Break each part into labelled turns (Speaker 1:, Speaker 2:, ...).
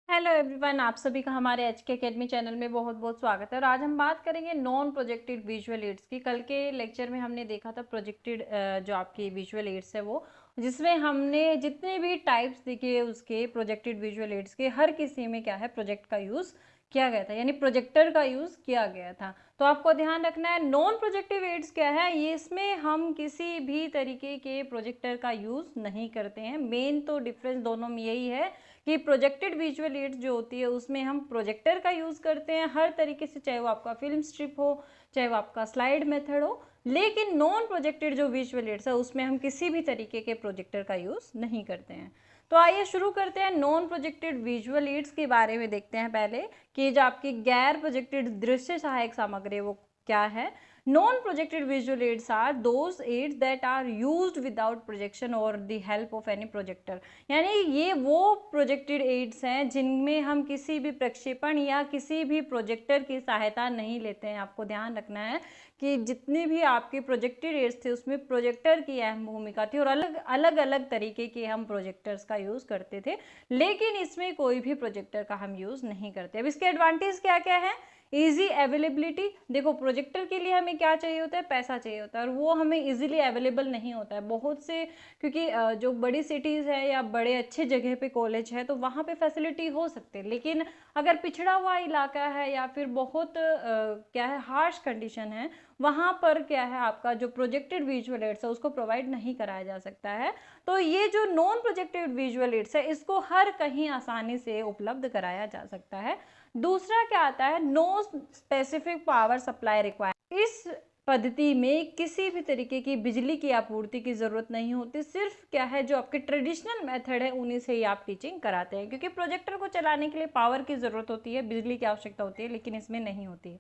Speaker 1: Hello everyone, आप सभी का हमारे एच के अकेडमी चैनल में बहुत बहुत स्वागत है। और आज हम बात करेंगे नॉन प्रोजेक्टेड विजुअल एड्स की। कल के लेक्चर में हमने देखा था प्रोजेक्टेड जो आपकी विजुअल एड्स है वो, जिसमें हमने जितने भी टाइप्स देखे उसके प्रोजेक्टेड विजुअल एड्स के, हर किसी में क्या है प्रोजेक्ट का यूज़ किया गया था, यानी प्रोजेक्टर का यूज़ किया गया था। तो आपको ध्यान रखना है नॉन प्रोजेक्टिव एड्स क्या है, ये इसमें हम किसी भी तरीके के प्रोजेक्टर का यूज़ नहीं करते हैं। मेन तो डिफरेंस दोनों में यही है कि प्रोजेक्टेड विजुअल एड्स जो होती है उसमें हम प्रोजेक्टर का यूज़ करते हैं हर तरीके से, चाहे वो आपका फिल्म स्ट्रिप हो, चाहे वो आपका स्लाइड मेथड हो। लेकिन नॉन प्रोजेक्टेड जो विजुअल एड्स है उसमें हम किसी भी तरीके के प्रोजेक्टर का यूज़ नहीं करते हैं। तो आइए शुरू करते हैं नॉन प्रोजेक्टेड विजुअल एड्स के बारे में। देखते हैं पहले कि जो आपकी गैर प्रोजेक्टेड दृश्य सहायक सामग्री वो क्या है। Non projected visual aids are those aids that are used without projection or the help of any projector। यानी ये वो प्रोजेक्टेड एड्स हैं जिनमें हम किसी भी प्रक्षेपण या किसी भी प्रोजेक्टर की सहायता नहीं लेते हैं। आपको ध्यान रखना है कि जितने भी आपके प्रोजेक्टेड एड्स थे उसमें प्रोजेक्टर की अहम भूमिका थी और अलग अलग अलग तरीके के हम प्रोजेक्टर्स का यूज़ करते थे, लेकिन इसमें कोई भी प्रोजेक्टर का हम यूज़ नहीं करते। अब इसके एडवांटेज क्या क्या है। Easy availability. देखो प्रोजेक्टर के लिए हमें क्या चाहिए होता है, पैसा चाहिए होता है, और वो हमें इजीली अवेलेबल नहीं होता है बहुत से, क्योंकि जो बड़ी सिटीज़ है या बड़े अच्छे जगह पे कॉलेज है तो वहाँ पे फैसिलिटी हो सकती है। लेकिन अगर पिछड़ा हुआ इलाका है या फिर बहुत क्या है हार्श कंडीशन है, वहाँ पर क्या है आपका जो प्रोजेक्टेड विजुअल एड्स है उसको प्रोवाइड नहीं कराया जा सकता है। तो ये जो नॉन प्रोजेक्टेड विजुअल एड्स है इसको हर कहीं आसानी से उपलब्ध कराया जा सकता है। दूसरा क्या आता है, no specific power supply required. इस पद्धति में किसी भी तरीके की बिजली की आपूर्ति की ज़रूरत नहीं होती। सिर्फ क्या है जो आपके ट्रेडिशनल मेथड है उन्हीं से ही आप टीचिंग कराते हैं, क्योंकि प्रोजेक्टर को चलाने के लिए पावर की ज़रूरत होती है, बिजली की आवश्यकता होती है, लेकिन इसमें नहीं होती है।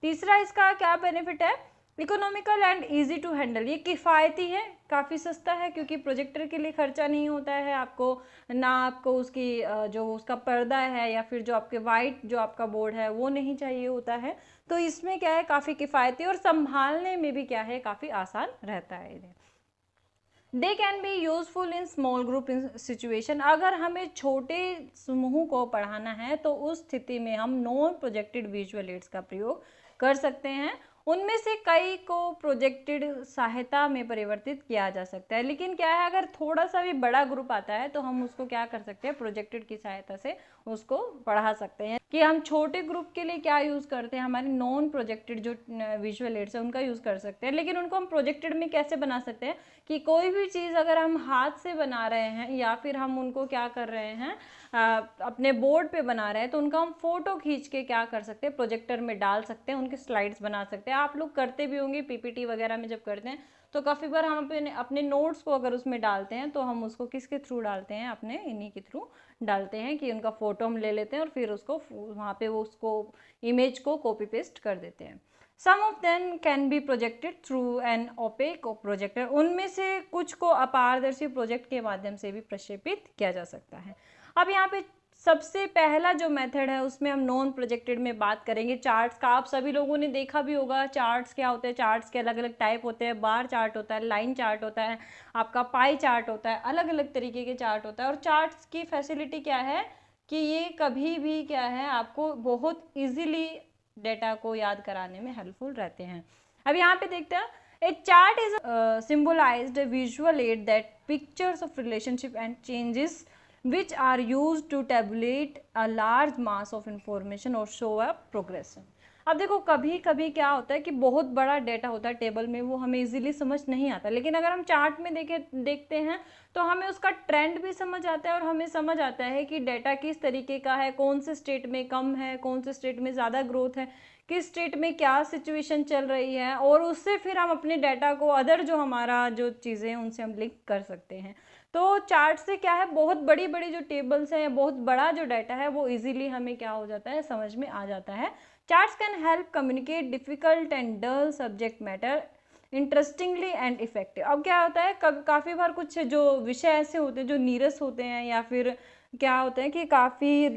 Speaker 1: तीसरा इसका क्या बेनिफिट है, economical and easy to handle. ये किफ़ायती है, काफ़ी सस्ता है, क्योंकि प्रोजेक्टर के लिए खर्चा नहीं होता है आपको ना, आपको उसकी जो उसका पर्दा है या फिर जो आपके वाइट जो आपका बोर्ड है वो नहीं चाहिए होता है। तो इसमें क्या है काफ़ी किफ़ायती और संभालने में भी क्या है काफ़ी आसान रहता है इन्हें। They can be useful in small group in situation. अगर हमें छोटे समूह को पढ़ाना है तो उस स्थिति में हम नॉन प्रोजेक्टेड विजुअल एड्स का प्रयोग कर सकते हैं। उनमें से कई को प्रोजेक्टेड सहायता में परिवर्तित किया जा सकता है, लेकिन क्या है अगर थोड़ा सा भी बड़ा ग्रुप आता है तो हम उसको क्या कर सकते हैं, प्रोजेक्टेड की सहायता से उसको पढ़ा सकते हैं। कि हम छोटे ग्रुप के लिए क्या यूज़ करते हैं, हमारे नॉन प्रोजेक्टेड जो विजुअल एड्स है उनका यूज़ कर सकते हैं। लेकिन उनको हम प्रोजेक्टेड में कैसे बना सकते हैं कि कोई भी चीज़ अगर हम हाथ से बना रहे हैं या फिर हम उनको क्या कर रहे हैं अपने बोर्ड पे बना रहे हैं, तो उनका हम फोटो खींच के क्या कर सकते हैं, प्रोजेक्टर में डाल सकते हैं, उनके स्लाइड्स बना सकते हैं। आप लोग करते भी होंगे पीपीटी वगैरह में जब करते हैं तो काफ़ी बार हम अपने नोट्स को अगर उसमें डालते हैं तो हम उसको किसके थ्रू डालते हैं, अपने इन्हीं के थ्रू डालते हैं कि उनका फ़ोटो हम ले लेते हैं और फिर उसको वहाँ पे वो उसको इमेज को कॉपी पेस्ट कर देते हैं। Some of them can be projected through an opaque projector. उनमें से कुछ को अपारदर्शी प्रोजेक्ट के माध्यम से भी प्रक्षेपित किया जा सकता है। अब यहाँ पे सबसे पहला जो मेथड है उसमें हम नॉन प्रोजेक्टेड में बात करेंगे चार्ट्स का। आप सभी लोगों ने देखा भी होगा चार्ट्स क्या होते हैं, चार्ट्स के अलग अलग टाइप होते हैं। बार चार्ट होता है, लाइन चार्ट होता है, आपका पाई चार्ट होता है, अलग अलग तरीके के चार्ट होता है। और चार्ट्स की फैसिलिटी क्या है कि ये कभी भी क्या है आपको बहुत ईजिली डेटा को याद कराने में हेल्पफुल रहते हैं। अब यहाँ पे देखते हैं, A chart is symbolized a visual aid that pictures of relationship and changes which are used to tabulate a large mass of information or show a progression। अब देखो कभी कभी क्या होता है कि बहुत बड़ा डेटा होता है टेबल में, वो हमें इजीली समझ नहीं आता, लेकिन अगर हम चार्ट में देखते हैं तो हमें उसका ट्रेंड भी समझ आता है और हमें समझ आता है कि डेटा किस तरीके का है, कौन से स्टेट में कम है, कौन से स्टेट में ज़्यादा ग्रोथ है, किस स्टेट में क्या सिचुएशन चल रही है, और उससे फिर हम अपने डाटा को अदर जो हमारा जो चीज़ें हैं उनसे हम लिंक कर सकते हैं। तो चार्ट से क्या है बहुत बड़ी बड़ी जो टेबल्स हैं या बहुत बड़ा जो डाटा है वो इजीली हमें क्या हो जाता है, समझ में आ जाता है। Charts can help communicate difficult and dull subject matter interestingly and effective. अब क्या होता है काफ़ी बार कुछ जो विषय ऐसे होते हैं जो नीरस होते हैं या फिर क्या होता है कि काफ़ी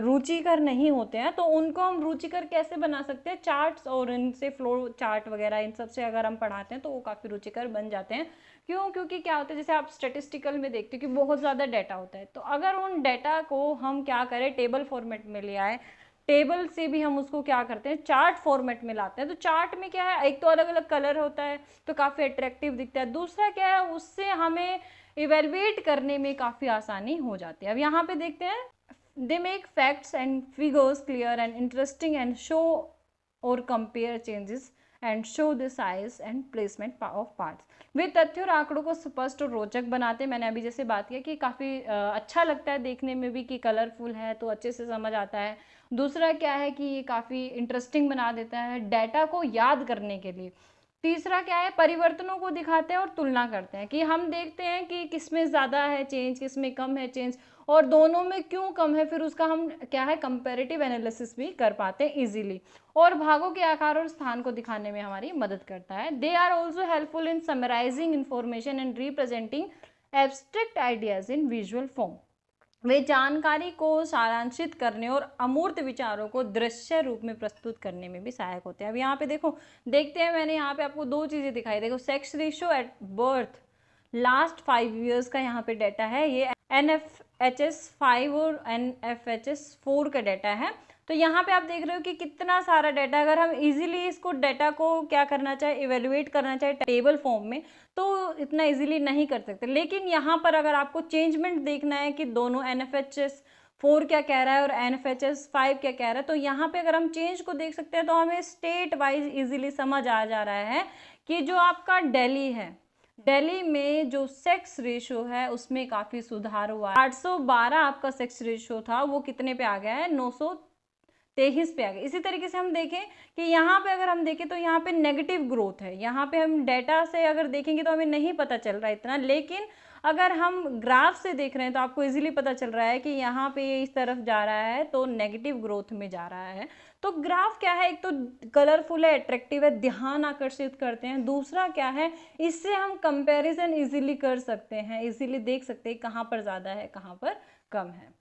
Speaker 1: रुचिकर नहीं होते हैं, तो उनको हम रुचिकर कैसे बना सकते हैं, चार्ट्स और इनसे फ्लो चार्ट वगैरह इन सब से अगर हम पढ़ाते हैं तो वो काफ़ी रुचिकर बन जाते हैं। क्यों? क्योंकि क्या होता है, जैसे आप स्टेटिस्टिकल में देखते हो कि बहुत ज़्यादा डाटा होता है, तो अगर उन डाटा को हम क्या करें, टेबल फॉर्मेट में ले आए, टेबल से भी हम उसको क्या करते हैं, चार्ट फॉर्मेट में लाते हैं। तो चार्ट में क्या है, एक तो अलग अलग कलर होता है तो काफ़ी अट्रैक्टिव दिखता है, दूसरा क्या है, उससे हमें इवेलुएट करने में काफ़ी आसानी हो जाती है। अब यहाँ पे देखते हैं, they make facts and figures clear and interesting and show और compare changes and show the size and placement of parts. वे तथ्य और आंकड़ों को स्पष्ट और रोचक बनाते हैं। मैंने अभी जैसे बात किया कि काफ़ी अच्छा लगता है देखने में भी, कि कलरफुल है तो अच्छे से समझ आता है। दूसरा क्या है कि ये काफ़ी इंटरेस्टिंग बना देता है डाटा को याद करने के लिए। तीसरा क्या है, परिवर्तनों को दिखाते हैं और तुलना करते हैं, कि हम देखते हैं कि किस में ज़्यादा है चेंज, किस में कम है चेंज, और दोनों में क्यों कम है, फिर उसका हम क्या है, कंपैरेटिव एनालिसिस भी कर पाते हैं इजीली। और भागों के आकार और स्थान को दिखाने में हमारी मदद करता है। They are also helpful in summarising information and representing abstract ideas in visual form. वे जानकारी को सारांशित करने और अमूर्त विचारों को दृश्य रूप में प्रस्तुत करने में भी सहायक होते हैं। अब यहाँ पे देखो, देखते हैं, मैंने यहाँ पे आपको दो चीज़ें दिखाई। देखो, sex ratio at birth last 5 years का यहाँ पे डाटा है, ये NFHS 5 और NFHS 4 का डाटा है। तो यहाँ पे आप देख रहे हो कि कितना सारा डाटा, अगर हम इजीली इसको डाटा को क्या करना चाहे, इवेलुएट करना चाहे टेबल फॉर्म में, तो इतना इजीली नहीं कर सकते। लेकिन यहाँ पर अगर आपको चेंजमेंट देखना है कि दोनों NFHS 4 क्या कह रहा है और NFHS 5 क्या कह रहा है, तो यहाँ पे अगर हम चेंज को देख सकते हैं तो हमें स्टेट वाइज इजीली समझ आ जा रहा है कि जो आपका दिल्ली है, दिल्ली में जो सेक्स रेशियो है उसमें काफ़ी सुधार हुआ है। 812 आपका सेक्स रेशियो था, वो कितने पे आ गया है, 923 पे आ गया। इसी तरीके से हम देखें कि यहाँ पे अगर हम देखें तो यहाँ पे नेगेटिव ग्रोथ है। यहाँ पे हम डेटा से अगर देखेंगे तो हमें नहीं पता चल रहा है इतना, लेकिन अगर हम ग्राफ से देख रहे हैं तो आपको इजीली पता चल रहा है कि यहाँ पे ये इस तरफ जा रहा है, तो नेगेटिव ग्रोथ में जा रहा है। तो ग्राफ क्या है, एक तो कलरफुल है, अट्रैक्टिव है, ध्यान आकर्षित करते हैं। दूसरा क्या है, इससे हम कंपैरिजन इजीली कर सकते हैं, इजीली देख सकते हैं कहाँ पर ज़्यादा है कहाँ पर कम है।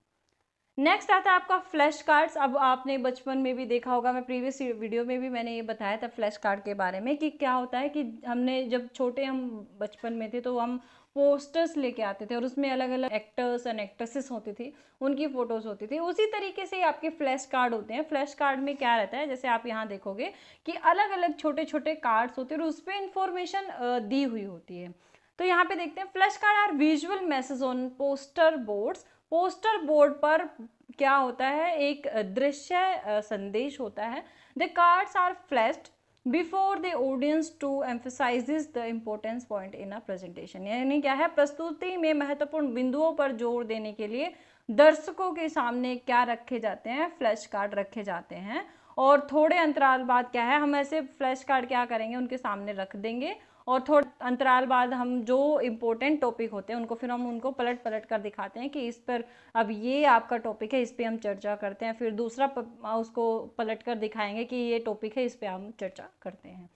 Speaker 1: नेक्स्ट आता है आपका फ्लैश कार्ड्स। अब आपने बचपन में भी देखा होगा, मैं प्रीवियस वीडियो में भी मैंने ये बताया था फ्लैश कार्ड के बारे में, कि क्या होता है कि हमने जब छोटे हम बचपन में थे तो हम पोस्टर्स लेके आते थे और उसमें अलग अलग एक्टर्स एंड एक्ट्रेसेस होती थी, उनकी फोटोज होती थी। उसी तरीके से आपके फ्लैश कार्ड होते हैं। फ्लैश कार्ड में क्या रहता है, जैसे आप यहाँ देखोगे कि अलग अलग छोटे छोटे कार्ड्स होते हैं और उस पर इंफॉर्मेशन दी हुई होती है। तो यहाँ पे देखते हैं, flash card are visual message on poster boards. Poster board पर क्या होता है, एक दृश्य संदेश होता है। The cards are flashed before the audience to emphasises the importance point in a presentation. यानी क्या है, प्रस्तुति में महत्वपूर्ण बिंदुओं पर जोर देने के लिए दर्शकों के सामने क्या रखे जाते हैं, फ्लैश कार्ड रखे जाते हैं। और थोड़े अंतराल बाद क्या है, हम ऐसे फ्लैश कार्ड क्या करेंगे, उनके सामने रख देंगे और थोड़े अंतराल बाद हम जो इम्पोर्टेंट टॉपिक होते हैं उनको फिर हम उनको पलट पलट कर दिखाते हैं कि इस पर अब ये आपका टॉपिक है, इस पे हम चर्चा करते हैं। फिर दूसरा उसको पलट कर दिखाएंगे कि ये टॉपिक है, इस पे हम चर्चा करते हैं।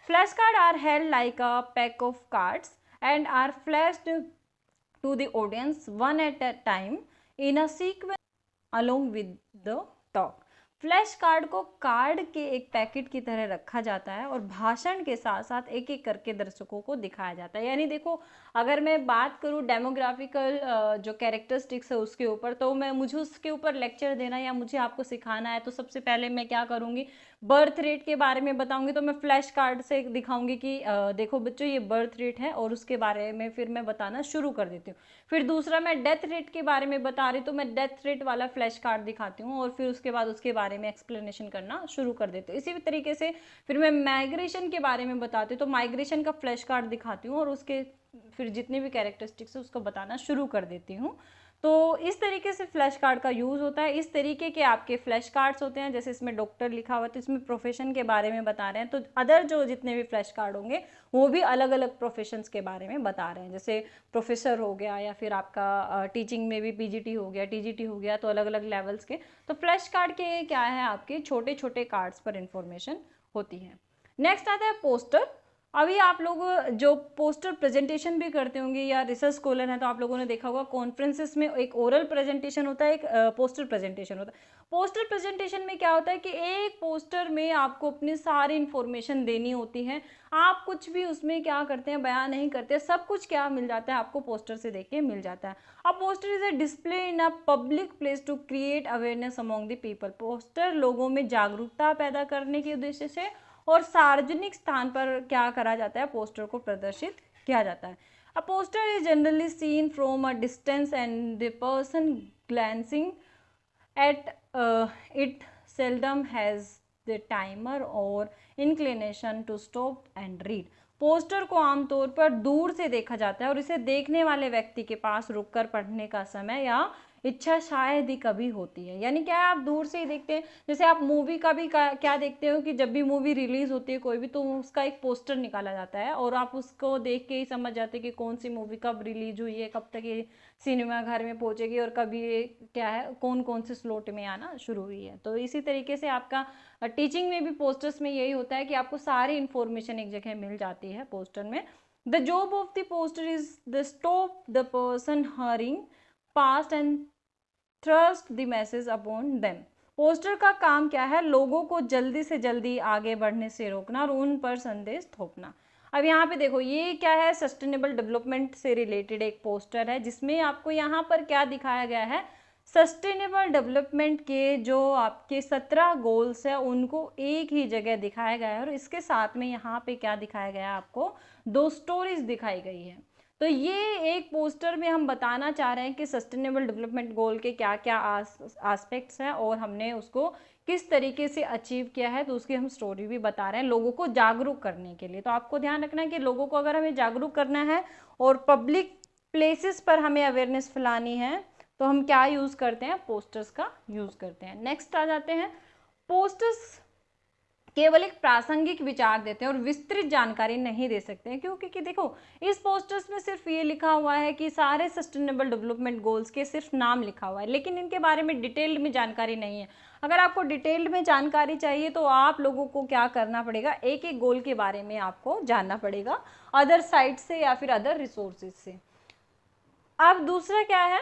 Speaker 1: Flash card are held like a pack of cards and are flashed to the audience one at a time in a sequence along with the talk. Flash card को कार्ड के एक पैकेट की तरह रखा जाता है और भाषण के साथ साथ एक एक करके दर्शकों को दिखाया जाता है। यानी देखो, अगर मैं बात करूँ डेमोग्राफिकल जो कैरेक्टरिस्टिक्स है उसके ऊपर, तो मुझे उसके ऊपर लेक्चर देना या मुझे आपको सिखाना है तो सबसे पहले मैं क्या करूँगी, बर्थ रेट के बारे में बताऊंगी। तो मैं फ्लैश कार्ड से दिखाऊंगी कि देखो बच्चों, ये बर्थ रेट है, और उसके बारे में फिर मैं बताना शुरू कर देती हूँ। फिर दूसरा, मैं डेथ रेट के बारे में बता रही तो मैं डेथ रेट वाला फ्लैश कार्ड दिखाती हूँ और फिर उसके बाद उसके बारे में एक्सप्लेनेशन करना शुरू कर देती हूँ। इसी तरीके से फिर मैं माइग्रेशन के बारे में बताती हूँ तो माइग्रेशन का फ्लैश कार्ड दिखाती हूँ और उसके फिर जितने भी कैरेक्टरिस्टिक्स है उसको बताना शुरू कर देती हूँ। तो इस तरीके से फ्लैश कार्ड का यूज़ होता है। इस तरीके के आपके फ्लैश कार्ड्स होते हैं। जैसे इसमें डॉक्टर लिखा हुआ है तो इसमें प्रोफेशन के बारे में बता रहे हैं, तो अदर जो जितने भी फ्लैश कार्ड होंगे वो भी अलग अलग प्रोफेशंस के बारे में बता रहे हैं। जैसे प्रोफेसर हो गया या फिर आपका टीचिंग में भी PGT हो गया, TGT हो गया, तो अलग अलग लेवल्स के। तो फ्लैश कार्ड के क्या है, आपके छोटे छोटे कार्ड्स पर इंफॉर्मेशन होती है। नेक्स्ट आता है पोस्टर। अभी आप लोग जो पोस्टर प्रेजेंटेशन भी करते होंगे या रिसर्च स्कॉलर हैं तो आप लोगों ने देखा होगा कॉन्फ्रेंसेस में एक ओरल प्रेजेंटेशन होता है, एक पोस्टर प्रेजेंटेशन होता है। पोस्टर प्रेजेंटेशन में क्या होता है कि एक पोस्टर में आपको अपनी सारी इन्फॉर्मेशन देनी होती है, आप कुछ भी उसमें क्या करते हैं बयान नहीं करते, सब कुछ क्या मिल जाता है आपको पोस्टर से देख के मिल जाता है। अब poster is a display in a public place to create awareness among the people. Poster लोगों में जागरूकता पैदा करने के उद्देश्य से और सार्वजनिक स्थान पर क्या करा जाता है, पोस्टर को प्रदर्शित किया जाता है। A poster is generally seen from a distance and the person glancing at it seldom has the timer or inclination to stop and read। Poster को आमतौर पर दूर से देखा जाता है और इसे देखने वाले व्यक्ति के पास रुककर पढ़ने का समय या इच्छा शायद ही कभी होती है। यानी क्या है, आप दूर से ही देखते हैं। जैसे आप मूवी का भी क्या देखते हो कि जब भी मूवी रिलीज होती है कोई भी, तो उसका एक पोस्टर निकाला जाता है और आप उसको देख के ही समझ जाते हैं कि कौन सी मूवी कब रिलीज हुई है, कब तक ये सिनेमा घर में पहुंचेगी और कभी ये क्या है कौन कौन से स्लॉट में आना शुरू हुई है। तो इसी तरीके से आपका टीचिंग में भी पोस्टर्स में यही होता है कि आपको सारी इंफॉर्मेशन एक जगह मिल जाती है पोस्टर में। The job of the poster is the stop the person hurrying past and thrust the message upon them. Poster का काम क्या है, लोगों को जल्दी से जल्दी आगे बढ़ने से रोकना और उन पर संदेश थोपना। अब यहाँ पे देखो ये क्या है, सस्टेनेबल डेवलपमेंट से रिलेटेड एक पोस्टर है जिसमें आपको यहाँ पर क्या दिखाया गया है, सस्टेनेबल डेवलपमेंट के जो आपके 17 गोल्स है उनको एक ही जगह दिखाया गया है और इसके साथ में यहाँ पे क्या दिखाया गया है, आपको 2 स्टोरीज दिखाई गई है। तो ये एक पोस्टर में हम बताना चाह रहे हैं कि सस्टेनेबल डेवलपमेंट गोल के क्या क्या आस्पेक्ट्स हैं और हमने उसको किस तरीके से अचीव किया है, तो उसकी हम स्टोरी भी बता रहे हैं लोगों को जागरूक करने के लिए। तो आपको ध्यान रखना है कि लोगों को अगर हमें जागरूक करना है और पब्लिक प्लेसेस पर हमें अवेयरनेस फैलानी है तो हम क्या यूज़ करते हैं, पोस्टर्स का यूज़ करते हैं। नेक्स्ट आ जाते हैं, पोस्टर्स केवल एक प्रासंगिक विचार देते हैं और विस्तृत जानकारी नहीं दे सकते हैं, क्योंकि कि देखो इस पोस्टर्स में सिर्फ ये लिखा हुआ है कि सारे सस्टेनेबल डेवलपमेंट गोल्स के सिर्फ नाम लिखा हुआ है, लेकिन इनके बारे में डिटेल्ड में जानकारी नहीं है। अगर आपको डिटेल्ड में जानकारी चाहिए तो आप लोगों को क्या करना पड़ेगा, एक एक गोल के बारे में आपको जानना पड़ेगा अदर साइट से या फिर अदर रिसोर्सेज से। अब दूसरा क्या है,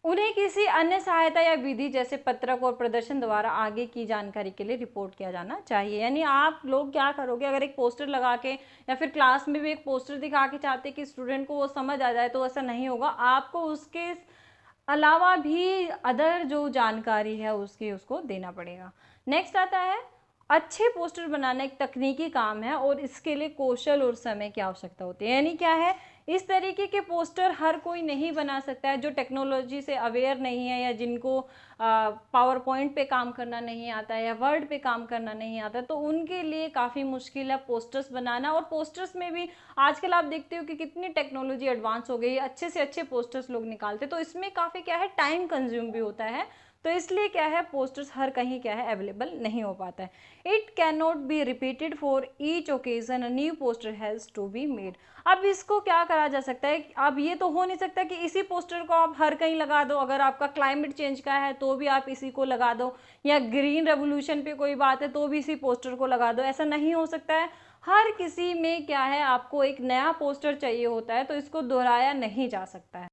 Speaker 1: उन्हें किसी अन्य सहायता या विधि जैसे पत्रक और प्रदर्शन द्वारा आगे की जानकारी के लिए रिपोर्ट किया जाना चाहिए। यानी आप लोग क्या करोगे, अगर एक पोस्टर लगा के या फिर क्लास में भी एक पोस्टर दिखा के चाहते कि स्टूडेंट को वो समझ आ जाए, तो ऐसा नहीं होगा। आपको उसके अलावा भी अदर जो जानकारी है उसको देना पड़ेगा। नेक्स्ट आता है, अच्छे पोस्टर बनाना एक तकनीकी काम है और इसके लिए कौशल और समय की आवश्यकता होती है। यानी क्या है, इस तरीके के पोस्टर हर कोई नहीं बना सकता है, जो टेक्नोलॉजी से अवेयर नहीं है या जिनको पावर पॉइंट पे काम करना नहीं आता है या वर्ड पे काम करना नहीं आता, तो उनके लिए काफ़ी मुश्किल है पोस्टर्स बनाना। और पोस्टर्स में भी आजकल आप देखते हो कि कितनी टेक्नोलॉजी एडवांस हो गई है, अच्छे से अच्छे पोस्टर्स लोग निकालते, तो इसमें काफ़ी क्या है, टाइम कंज्यूम भी होता है। तो इसलिए क्या है, पोस्टर्स हर कहीं क्या है अवेलेबल नहीं हो पाता है। It can not be repeated for each occasion, a new poster has to be made. अब इसको क्या करा जा सकता है, अब ये तो हो नहीं सकता कि इसी पोस्टर को आप हर कहीं लगा दो। अगर आपका क्लाइमेट चेंज का है तो भी आप इसी को लगा दो, या ग्रीन रेवोल्यूशन पे कोई बात है तो भी इसी पोस्टर को लगा दो, ऐसा नहीं हो सकता है। हर किसी में क्या है, आपको एक नया पोस्टर चाहिए होता है, तो इसको दोहराया नहीं जा सकता है।